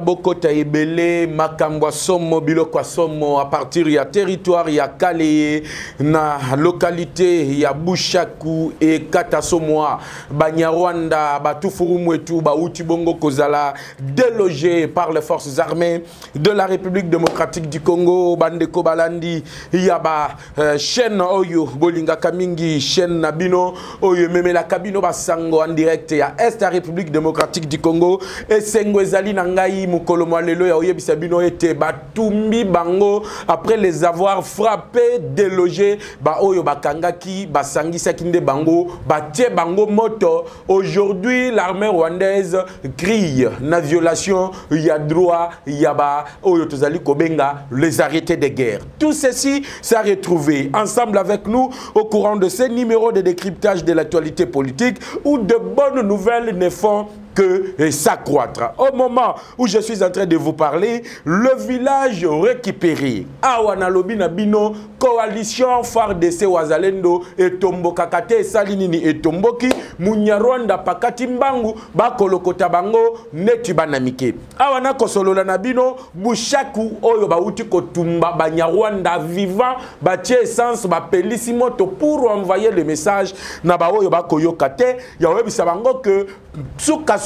Bokota ebele makambwa somo biloko somo à partir ya territoire ya Kale na localité ya Bushaku et Katasomoa Banyarwanda Batufurumu et tout Bauti Bongo Kozala délogé par les forces armées de la République démocratique du Congo Bandeko Balandi Yaba chaîne Oyo Bolinga Kamingi chaîne Nabino Oyo Memela Kabino Basango en direct ya Est la République démocratique du Congo et Sengwezali Nangai Mukolo Mwalelo ya Oyebisa Bino ete Batumbi Bango après les avoir frappés, délogés, ba Oyo Bakangaki, Basangi Sakinde Bango, Batie Bango Moto. Aujourd'hui, l'armée rwandaise crie na violation, y a droit, y a ba Oyo Tozali Kobenga, les arrêtés de guerre. Tout ceci s'est retrouvé ensemble avec nous au courant de ces numéros de décryptage de l'actualité politique où de bonnes nouvelles ne font que s'accroître. Au moment où je suis en train de vous parler, le village récupéré. Awanalobi Nabino, coalition FARDC Wazalendo et Tombo Kakate Salinini et Tomboki, Munyarwanda Pakati Mbangu, Bakolokota Bango, Netubanamike. Awana Kosolola Nabino, Bushaku, Oyo Bauti Kotumba, Banyarwanda vivant, Batie essence, Bapelissimoto pour envoyer le message Nabaoyo Bakoyokate, Yawebi Sabango que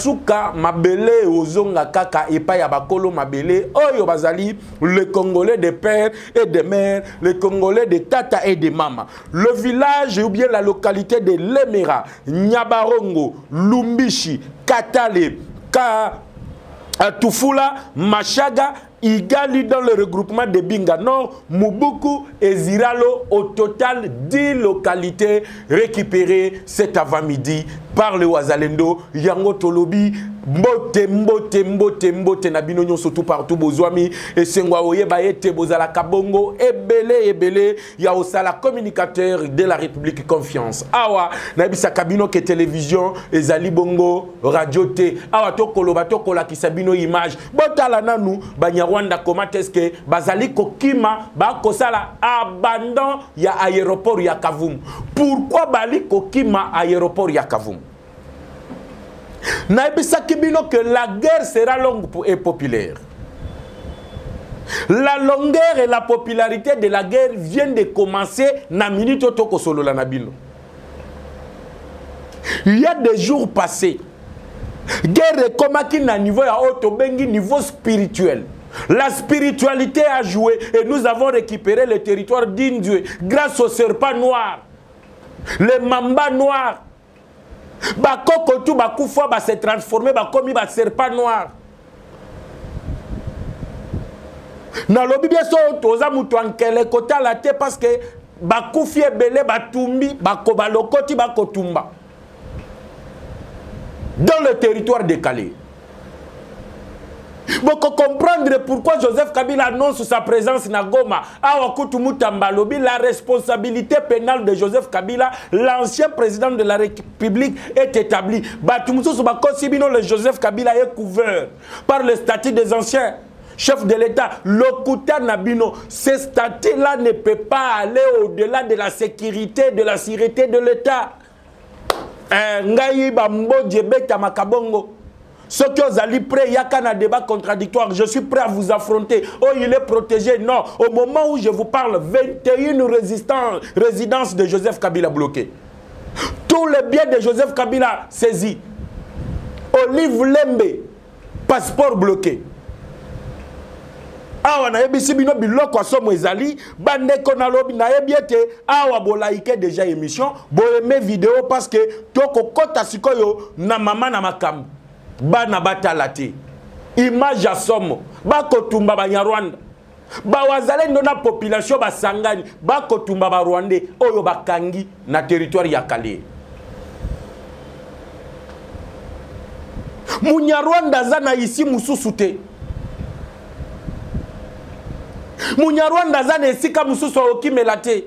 Suka mabele ozonga kaka epa ya bakolo mabele oyo bazali le Congolais de père et de mère, le Congolais de tata et de mama. Le village ou bien la localité de Lemera, Nyabarongo, Lumbishi, Katale, Tufula, Machaga, Igali dans le regroupement de Binga Nord, Mubuku et Ziralo, au total 10 localités récupérées cet avant-midi par le Wazalendo, Yango Tolobi, Mbote, Nabino surtout partout, Bozwami, et Sengwa Oyeba ete Bozala Kabongo, Ebele, Yaosala, communicateur de la République Confiance. Awa, Nabisa Kabino ke télévision, Ezali Bongo, Radio T, Awa Tokolo, Batokola Kisabino image, Botala Nanou, Banyarwanda, comment est-ce que Bazali Kokima, Bakosala, abandon, ya aéroport ya Kavoum. Pourquoi Bali Kokima, aéroport ya Kavoum? Naibisa Kibino que la guerre sera longue et populaire. La longueur et la popularité de la guerre viennent de commencer na minute toko solo la nabino. Il y a des jours passés. Guerre est comme à niveau à autobengi niveau spirituel. La spiritualité a joué et nous avons récupéré le territoire d'Indue grâce au serpent noir, les mambas noirs. Bakoko tout bakufwa ba se transformer ba komi ba serpent noir. Na lobi bien so toza mutu ankele kota la te parce que bakufi ebele batumbi bakoba lokoti bakotumba dans le territoire décalé. Vous comprendre pourquoi Joseph Kabila annonce sa présence na Goma. La responsabilité pénale de Joseph Kabila, l'ancien président de la République, est établie. Le Joseph Kabila est couvert par le statut des anciens chefs de l'État. Lokuta Nabino, ce statut-là ne peut pas aller au-delà de la sécurité, de la sûreté de l'État. Ngayi Bambo Djebeta Makabongo. Ce que vous allez prêt, il y a un débat contradictoire. Je suis prêt à vous affronter. Oh, il est protégé. Non. Au moment où je vous parle, 21 résidences de Joseph Kabila bloquées. Tous les biens de Joseph Kabila saisis. Olive Lembe, passeport bloqué. Awa na ebisi bino biloko asomo ezali bande konalobi na ebiete awa bolaike déjà émission bo aimé vidéo parce que toko kota sikoyo na mama na makam bana batalate image asomo bakotumba Banyarwanda Bawazalendo na population basangani bakotumba ba Rwandais oyo bakangi na territoire ya Kale. Munyarwanda zana ici mususu te. Munyarwanda zana esika mususu okimelate.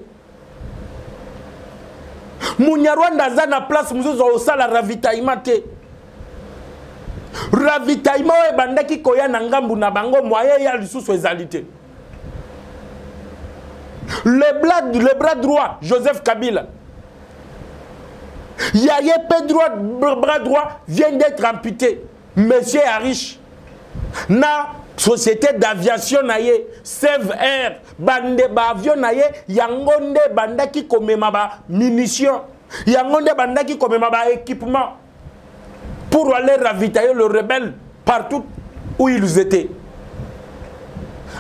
Munyarwanda za na place muzuzo osala ravitaillement te. Ravitaillement e bandaki koya na ngambu na bango moyen ya lisusu ezalité. Le bras droit Joseph Kabila. Bras droit vient d'être amputé. Monsieur Arish. Na société d'aviation naye, Save Air, bande ba avion naye, yangonde bandaki komema ba munitions, yangonde bandaki komema ba équipement pour aller ravitailler le rebelle partout où ils étaient.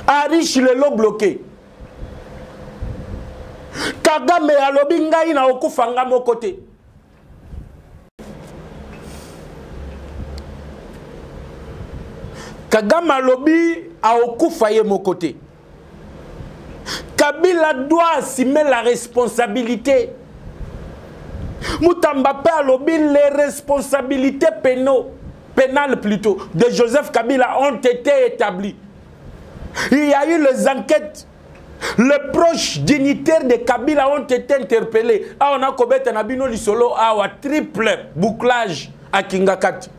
Arish le lot bloqué. Kagame alobi ngai na okufanga mo côté. Kagame alobi a okufa ye mon côté. Kabila doit assumer la responsabilité. Moutamba Pe alobi les responsabilités pénales plutôt de Joseph Kabila ont été établies. Il y a eu les enquêtes. Les proches dignitaires de Kabila ont été interpellés. Ah, on a combattu un abino lisolo à triple bouclage à Kingakati.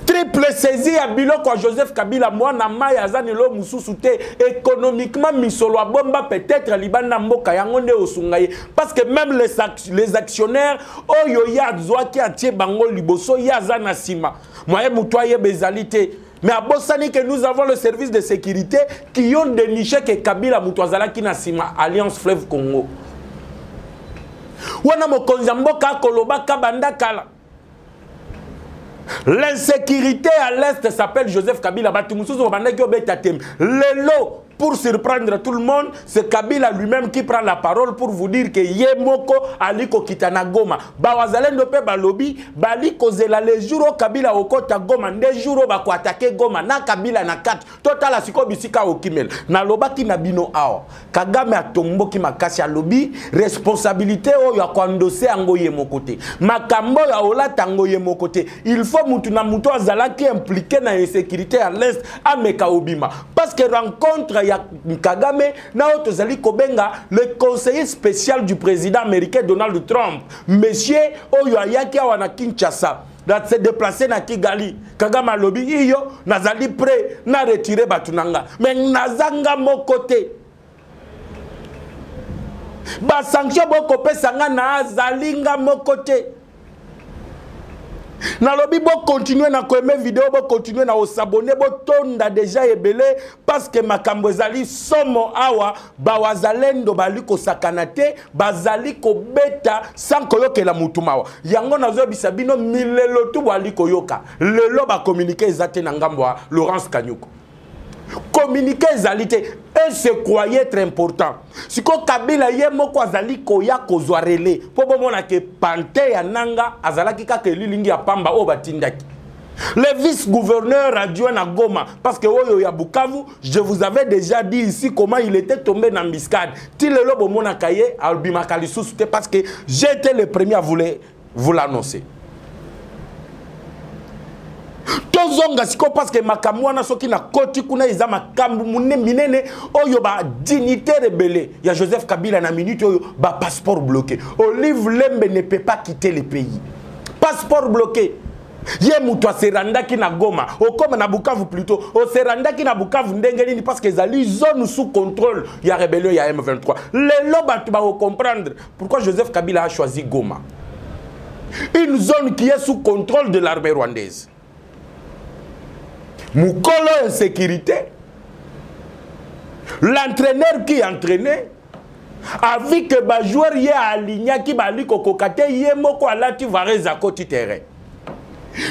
Triple saisie à biloko Joseph Kabila, moi na maya zanelo mususute économiquement misolo bomba peut-être libana mboka yangonde osungaye parce que même les actionnaires oyo ya zwaki atie bango liboso ya zana sima moye mutoye bezalité. Mais à Bossani que nous avons le service de sécurité qui ont déniché que Kabila Moutouazala qui n'a sima Alliance Fleuve Congo. Wana mokonzamboka koloba kabanda kala. L'insécurité à l'Est s'appelle Joseph Kabila. Lelo, pour surprendre tout le monde, c'est Kabila lui-même qui prend la parole pour vous dire que Yemoko aliko kitana Goma. Bawazalendo pe balobi, baliko zela les jours Kabila okota Goma, des jours bako attaquer Goma, na Kabila na 4, total asiko bisika okimel. Na loba ki na bino ao. Kagame atombo ki makasi a lobi, responsabilité oyo akwandose ango yemokote. Makambo ya ola tango yemokote. Il faut mutu na mutu azala qui impliqué na insécurité à l'Est ameka obima. Parce que rencontre ya Kagame na otozali kobenga le conseiller spécial du président américain Donald Trump, monsieur oyo ayaki awa na Kinshasa se déplacer na Kigali. Kagame alobi iyo nazali prêt na retirer batunanga mais nazanga mo côté ba sanction boko pesanga na azalinga mo côté. Nalobi bo continuer na ko aimer vidéo bo continuer na s'abonner bo tonda déjà ebele parce que makambo ezali somo awa ba wazalendo bali ko sakanate bazali ko beta sans koyokela mutu mawa yango nazo bisabino milelo tu bali koyoka lelo ba communiquer ezate na ngambo wa Laurence Kanyuko communiquer ezalité et se croyait très important. Si ko Kabila ye moko azali koya kozwa relais po bomona ke pante ya nanga azalaki kaka lilingi ya pamba o batindaki. Le vice-gouverneur adjoint à Goma, parce que oyo ya Bukavu, je vous avais déjà dit ici comment il était tombé dans Biscade. Ti le lobo mona kaye albimaka lisusu te parce que j'étais le premier à vous l'annoncer. Tozonga siko parce que makamwana soki na koti kuna iza makambu minene oyo ba dignité rebelle. Il y a Joseph Kabila na minute oyo ba passeport bloqué. Olive Lembe ne peut pas quitter le pays. Passeport bloqué. Ye muto seranda ki na Goma, o comme na Bukavu plutôt, o seranda ki na Bukavu ndengeli parce que zali zone sous contrôle, il y a rébellion, il y a M23. Les lobes tu vas comprendre pourquoi Joseph Kabila a choisi Goma. Une zone qui est sous contrôle de l'armée rwandaise. Moukolo insécurité. L'entraîneur qui entraînait a vu que ba joueur y a aligné qui bali kokokate yé moko alati vareza koti terrain.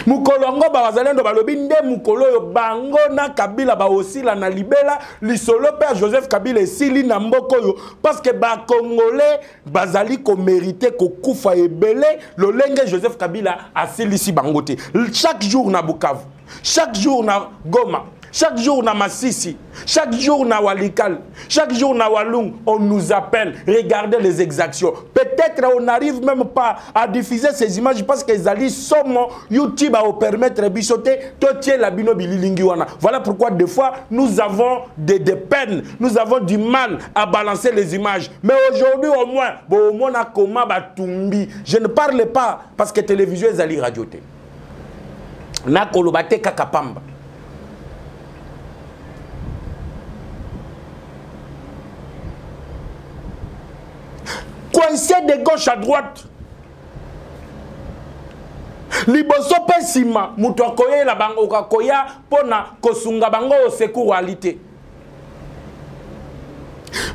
Mukolongo ba wazalendo balobi nde mukolo yo bango na Kabila ba osila na libela lisolo père Joseph Kabila esili na mboko yo parce que ba congolais bazali ko mériter ko kufa ebele lolenge Joseph Kabila asili si bangote chaque jour na Bukavu, chaque jour na Goma, Chaque jour, na Massissi, chaque jour, na Walikal, chaque jour, na Walung, on nous appelle. Regardez les exactions. Peut-être on n'arrive même pas à diffuser ces images parce que les alliés sont YouTube à permettre de bichoter la binobililinguana. Voilà pourquoi des fois, nous avons des peines, nous avons du mal à balancer les images. Mais aujourd'hui, au moins, je ne parle pas parce que télévision est allée radioter. Na kolobate kakapamba. Coincé de gauche à droite. Liboso pesima mutokoye la bango kakoya pona kosunga bango au secours qualité.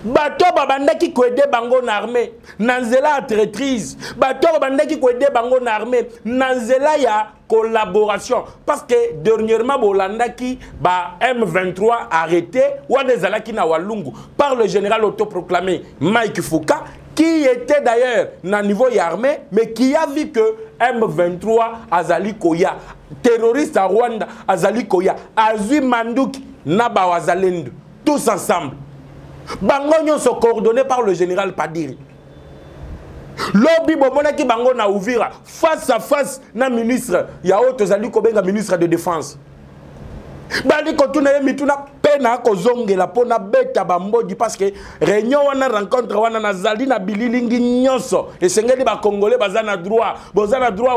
Bato babandaki ko aider bango na armée nanzela traîtrise. Bato babandaki ko aider bango na armée nanzela ya collaboration parce que dernièrement bolandaki ba M23 arrêté wana zalaki na Walungu par le général autoproclamé Mike Fouka qui était d'ailleurs na niveau armé mais qui a vu que M23 azali koya terroriste à Rwanda azali koya azui manduki na ba wazalendo tous ensemble bango nyonso coordonné par le général Padiri. Lobby bomona ki bango na Uvira face à face na ministre ya auto zali kobenga ministre de défense. Bali ko tuna mituna pena ko zongela pona beta bambodi parce que réunion wana rencontre wana na zali na bililingi nyonso esengeli ba congolais bazana droit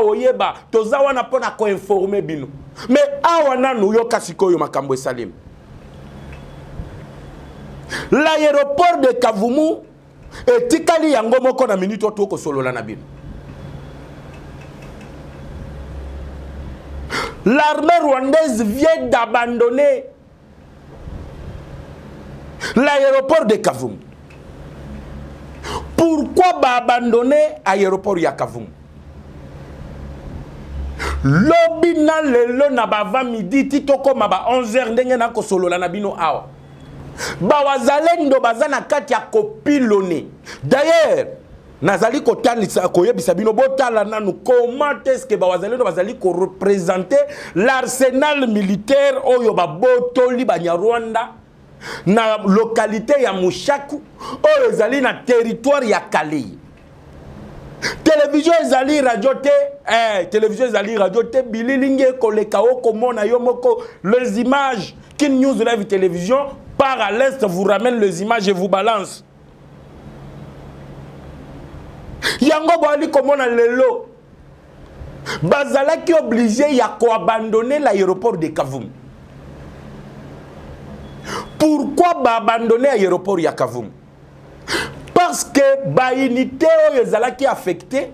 oyeba toza wana pona ko informer bino. Mais awana no yo kasikoyo makambo esalim. L'aéroport de Kavumu et tikali yango moko na minute to solola na bino. L'armée rwandaise vient d'abandonner l'aéroport de Kavumu. Pourquoi abandonner l'aéroport de Kavumu? Lobi na lelo na bava midi titoko maba 11h ndenge na ko solola na bino awa. Bawazalendo bazana kati ya kopilone. D'ailleurs, nazali kotanisa koyebisa bino botala nanu comment est-ce que bawazalendo bazali ko représenter l'arsenal militaire oyo babotoli banyarwanda na localité ya Mushaku oyo ezali na territoire ya Kalei. Télévision ezali radio te bililingi koleka okomona yomoko les images Kin News Live Télévision part à l'est, vous ramène les images et vous balance. Yango boali komona lelo. Bazala qui obligé ya ko abandonner l'aéroport de Kavumu. Pourquoi abandonner l'aéroport ya Kavumu? Parce que ba unité oyo zala qui affecté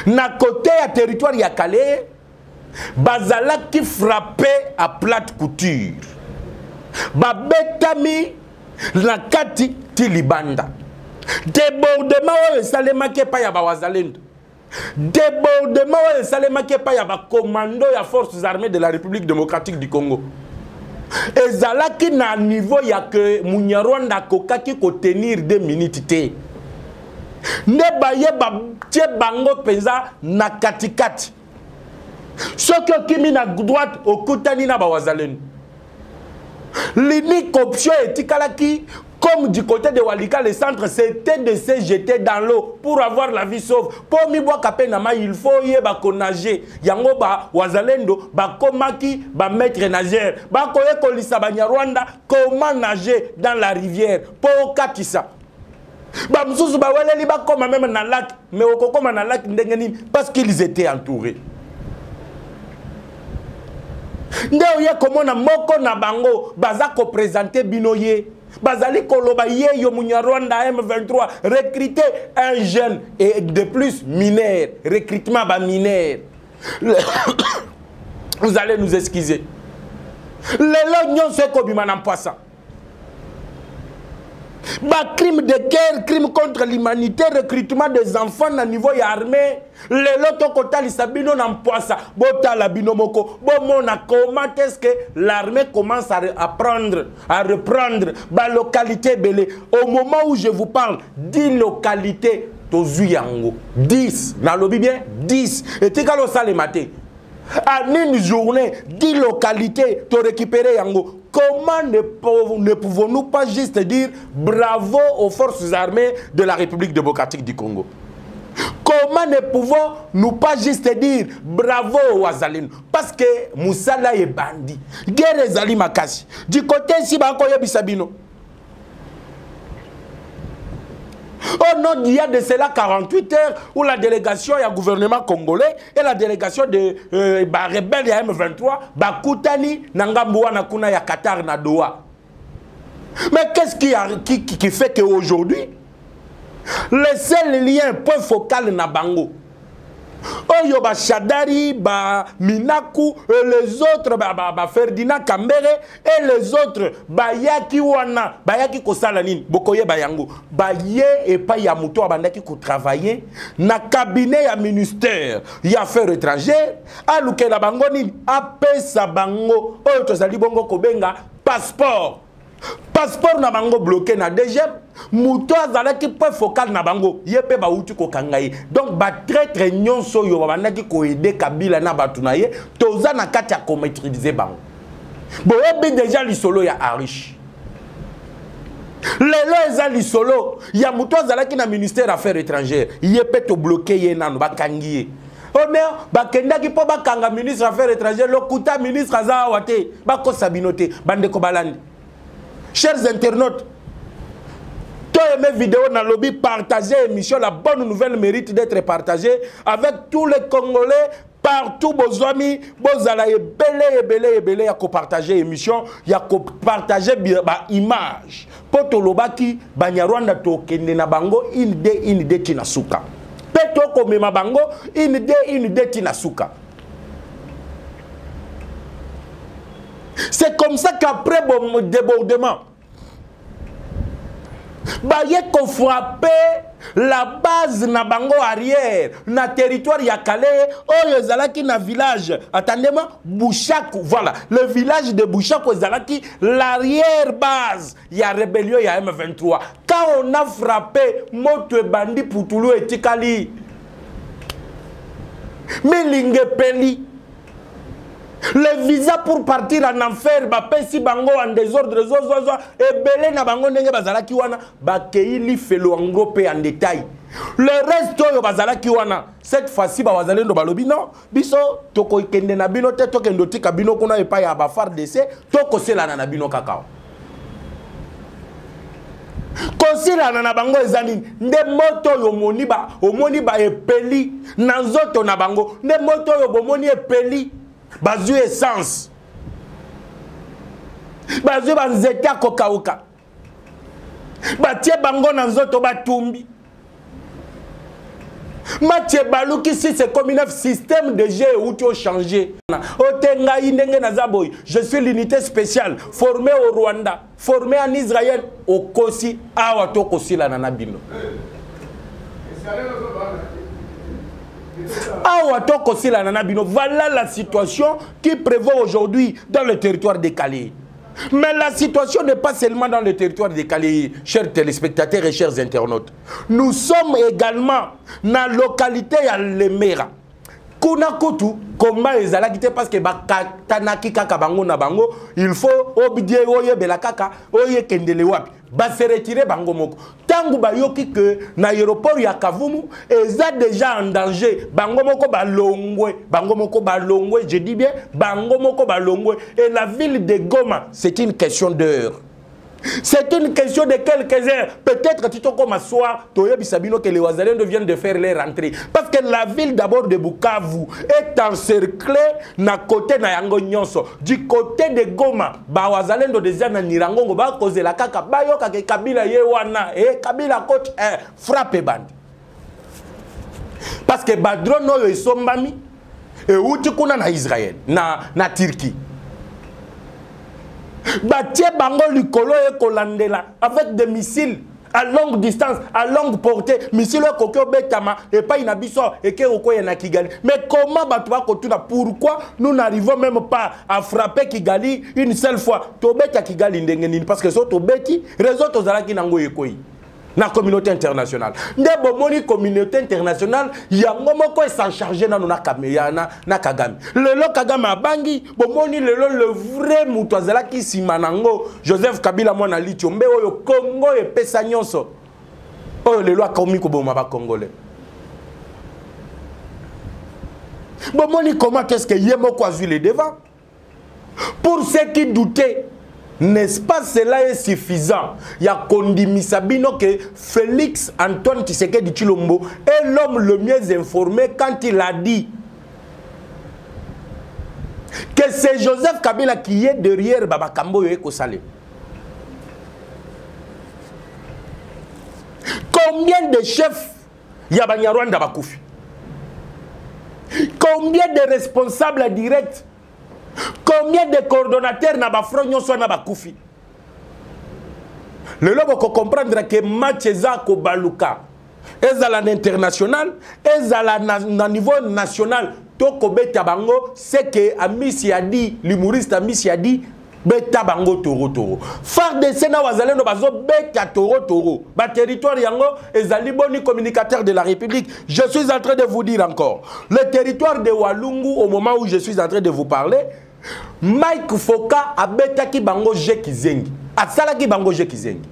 na côté ya territoire ya Calais, bazala qui frappé à plate couture. Babetami na kati tilibanda. Débordement oyo salemaki pa ya bawazalendo. Débordement oyo salemaki pa ya ba commando ya forces armées de la République démocratique du Congo. Ezalaki na niveau ya que Munyarwanda kokaki ko tenir 2 minutes te. Ne baye ba tie bango penza na katikati. Soki okimi na droite okutani na bawazalendo. L'unique option est comme du côté de Walika, le centre, c'était de se jeter dans l'eau pour avoir la vie sauve. Pour mi boire kapenama, il faut y nager. Yango ba wazalendo, ba komaki, ba maître nageur. Ba koye kolisa ba Nyarwanda, comment nager dans la rivière. Pour katisa. Ba msusu ba weleli ba koma même dans lac, mais okokoma dans lac ndengeni parce qu'ils étaient entourés. Ndeo ye komona moko na bango baza ko présenter binoye bazali koloba ye yo Munyarwanda M23 recruter un jeune et de plus mineur recrutement ba mineur. Vous allez nous excuser. Le lognon c'est ko bimana mpasa. Ba crime de guerre, crime contre l'humanité, recrutement des enfants à niveau armé. Le loto kotali sabino n'empoisa. Bota la binomoko. Bon mona comment est-ce que l'armée commence à reprendre ba localité belé. Au moment où je vous parle, 10 localités tozuyango. 10. Dans le bien 10. Et t'es quand on sale maté. En une journée, 10 localités, tu récupéré Yango. Comment ne pouvons-nous pas juste dire bravo aux forces armées de la République démocratique du Congo? Comment ne pouvons-nous pas juste dire bravo aux Azalines? Parce que Moussala est bandit. Guerre Zali Makasi. Du côté ici, Bakoye Bisabino. Au nom d'il y a de cela 48 heures où la délégation du gouvernement congolais et la délégation de rebelles de M23 Bakutani Nangamboua Nakuna ya Qatar na Doha. Mais qu'est-ce qui fait qu'aujourd'hui les seuls liens point focal na bango Oyo ba Shadari, ba Minaku, et les autres ba Ferdinand Kambere et les autres ba Yaki Wana, ba Yaki Kosalanine, Bokoye Bayango, ba Ye et pas Yamuto abandaki ko travailler na cabinet ya ministère ya affaires étrangères, aluke la bango ni apesa bango oyo tozali bongo kobenga passeport. Passeport na bango bloqué na deuxième muto azalaki point focal na bango yepe ba uti ko kangaye donc ba traître nyonso yo bandaki ko aider Kabila na batu na ye toza na kati ya ko maîtriser bango boyebi déjà lisolo ya Arish lelo eza lisolo ya muto azalaki na ministère affaires étrangères yepe to bloqué ye nanu ba kangiye Omer bakendaki po bakanga ministre affaires étrangères lokuta ministre azawate bako sabinote bande ko balandi. Chers internautes, toi mes vidéos dans le lobby, partagez l'émission. La bonne nouvelle mérite d'être partagée avec tous les Congolais, partout, vos amis, vos alliés, belé, à partager l'émission, il y a partager l'image. Pour tout le baki, Banyarwanda tokende na bango, inde tinasuka. Peto kome ma bango, inde tinasuka. C'est comme ça qu'après bon débordement, Baye qu'on frappé la base na bango arrière, na territoire yakale, oh Zalaki na village, attendez-moi, Bouchakou, voilà, le village de Bouchakou Zalaki, l'arrière base, il y a rébellion, il y a M23. Quand on a frappé, Moto Bandi Poutoulou et Tikali, Melingue Peli. Le visa pour partir en enfer, si bango en désordre, et belé na bango nenge bazalaki wana, bakeili felo engropé en détail. Le reste yo bazalaki wana, cette fois-ci bazalendo balobi non, biso toko ikende na bino te tokendo tika bino kuna epa ya ba FARDC, toko sela na bino kakao. Kosila na bango ezali nde moto yo omoni ba epeli na nzoto na bango, nde moto yo bomoni epeli. Bazu essence. Bazu banzeta kokauka. Batie bango na nzoto batumbi. Mathieu Balouki, si c'est comme un système de jeu où tu as changé. Je suis l'unité spéciale formée au Rwanda, formée en Israël, au Kosi, à Watokosi la Nanabino. Voilà la situation qui prévaut aujourd'hui dans le territoire de Calais. Mais la situation n'est pas seulement dans le territoire de Calais, chers téléspectateurs et chers internautes. Nous sommes également dans la localité à Lemera. Kuna kutu comment ezalaki parce que bakatanaki kaka bango na bango il faut obidie oye bela kaka oye kendele wapi ba se retirer bango moko tangu bayoki que na aéroport ya Kavumu eza déjà en danger bango moko balongwe je dis bien bango moko balongwe et la ville de Goma c'est une question d'heure. C'est une question de quelques heures. Peut-être que tu te comme soir, que les Ouazaliens viennent de faire les rentrées. Parce que la ville d'abord de Bukavu est encerclée na côté na yango nyonso. Du côté de Goma, ba Ouazaliens de déjà na Nirangongo ba cause la kaka ba yo ka Kabila yewana et Kabila coach frappe band. Parce que Badron no yo sombami et uti kuna na Israël, na Turquie. Batie bango likolo e kolandela avec des missiles à longue distance, à longue portée, missiles kokyo betama et pas inabiso et ke okoye na Kigali. Mais comment batwa kotuna pourquoi nous n'arrivons même pas à frapper Kigali une seule fois? To beta Kigali ndenge nini parce que so to beti réseau to zalaki nango ekoyi. la communauté internationale. Ndebo moni communauté internationale, yango moko s'en charger na Kagame. Lelo Kagame abangi, bomoni lelo le vrai mutazela ki simanango Joseph Kabila mwana lichombe oyo Congo et pesa nyonso. Oyo lelo akomi ko boma ba congolais. Bomoni comment est-ce que yemoko a vu les devants? Pour ceux qui doutaient, n'est-ce pas cela est suffisant? Il y a Kondimi Sabino que Félix Antoine Tshisekedi Tshilombo est l'homme le mieux informé quand il a dit que c'est Joseph Kabila qui est derrière Baba Kambo Eko Salé. Combien de chefs y a Banyarwanda Bakoufi? Combien de responsables directs? Combien de coordonnateurs na bafro nyonso na bakoufi? Le lobo ko comprendre que match eza ko baluka. Ezala na international, ezala na niveau national. To ko beta bango, c'est que Amisi a dit, l'humoriste Amisi a dit beta bango toro. FARDC na wazalendo bazo beta toro. Ba territoire yango ezali boni communicateur de la République. Je suis en train de vous dire encore, le territoire de Walungu au moment où je suis en train de vous parler, Mike Foka a beta ki bango Jekizengi. Asala ki bango Jekizengi.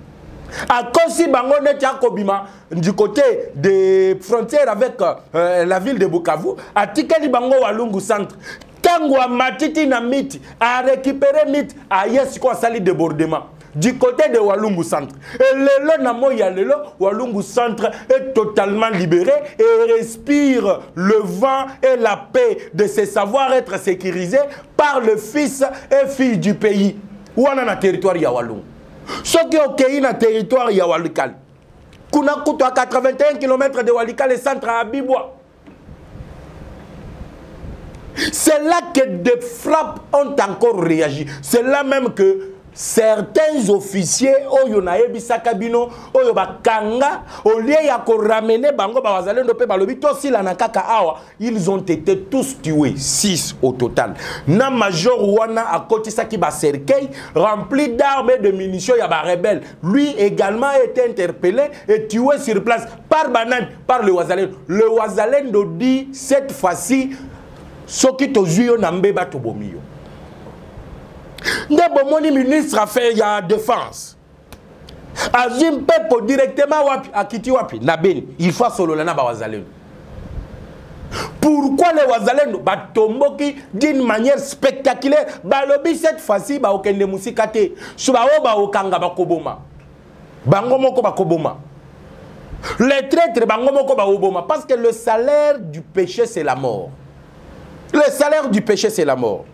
A kosi bango netia kobima du côté des frontières avec la ville de Bukavu, a tikeli bango Walungu centre. Tango a matiti na miti, a récupéré miti, a yes ko sali débordement. Du côté de Walungu Centre. Et lelo na moya lelo, Walungu Centre est totalement libéré et respire le vent et la paix de ses savoir-être sécurisés par le fils et fille du pays. Où on a un territoire ya Walungu. Ce qui est ok na territoire ya Walikale. Kuna kuto à 81 km de Walikale centre à Bibwa. C'est là que des frappes ont encore réagi. C'est là même que certains officiers oyo na ebisaka bino oyo bakanga au lieu ya ko ramener bango ba wazalendo pe balobi to sila na kaka awa, ils ont été tous tués, 6 au total. Na major wana akotisaki ba cercueil rempli d'armes et de munitions ya ba rebelle. Lui également a été interpellé et tué sur place par banane par le wazalendo. Le wazalendo dit cette fois-ci soki tozuyo na mbeba tobomiyo. Ndebomoni ministre affaires ya défense Azim Pepo directement wapi akiti wapi na Beni, il faut solo na ba wazalendo. Pourquoi les wazalendo batomboki d'une manière spectaculaire? Balobi cette fois-ci ba okende musikate suba o ba okanga bakoboma bango moko bakoboma les traîtres bango moko ba oboma parce que le salaire du péché c'est la mort. Le salaire du péché c'est la mort.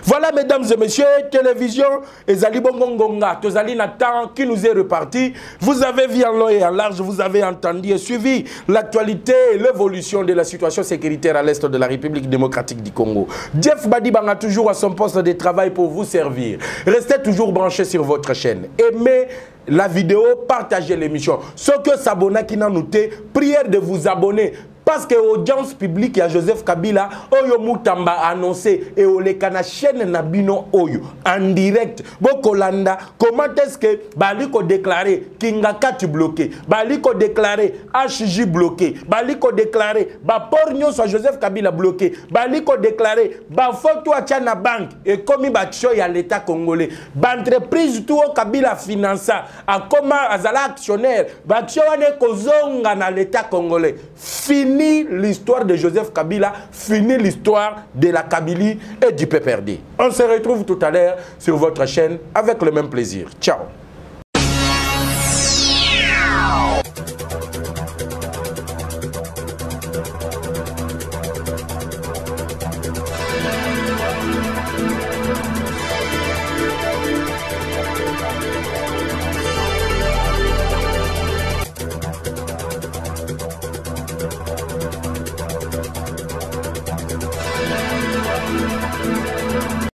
Voilà, mesdames et messieurs, télévision, Ezali Bongongonga, Tozali Nathan qui nous est reparti. Vous avez vu en long et en large, vous avez entendu et suivi l'actualité et l'évolution de la situation sécuritaire à l'est de la République démocratique du Congo. Jeff Badibanga toujours à son poste de travail pour vous servir. Restez toujours branchés sur votre chaîne. Aimez la vidéo, partagez l'émission. Ceux que s'abonnent qui n'ont noté, prière de vous abonner. Parce que l'audience publique à Joseph Kabila, Oyo Moutamba a annoncé et au lekana chaîne Nabino Oyo en direct. Bokolanda, comment est-ce que Baliko déclaré Kingaka tu bloqué, Baliko déclaré HJ bloqué, Baliko déclaré Bapornyo soit Joseph Kabila bloqué, Baliko déclaré Bafoto Achana Bank et comme Bacho ya l'État congolais, B'entreprise tout Kabila finança, a comment Azala actionnaire, Bacho ane kozonga na l'État congolais. Fini l'histoire de Joseph Kabila, fini l'histoire de la Kabylie et du PPRD. On se retrouve tout à l'heure sur votre chaîne avec le même plaisir. Ciao.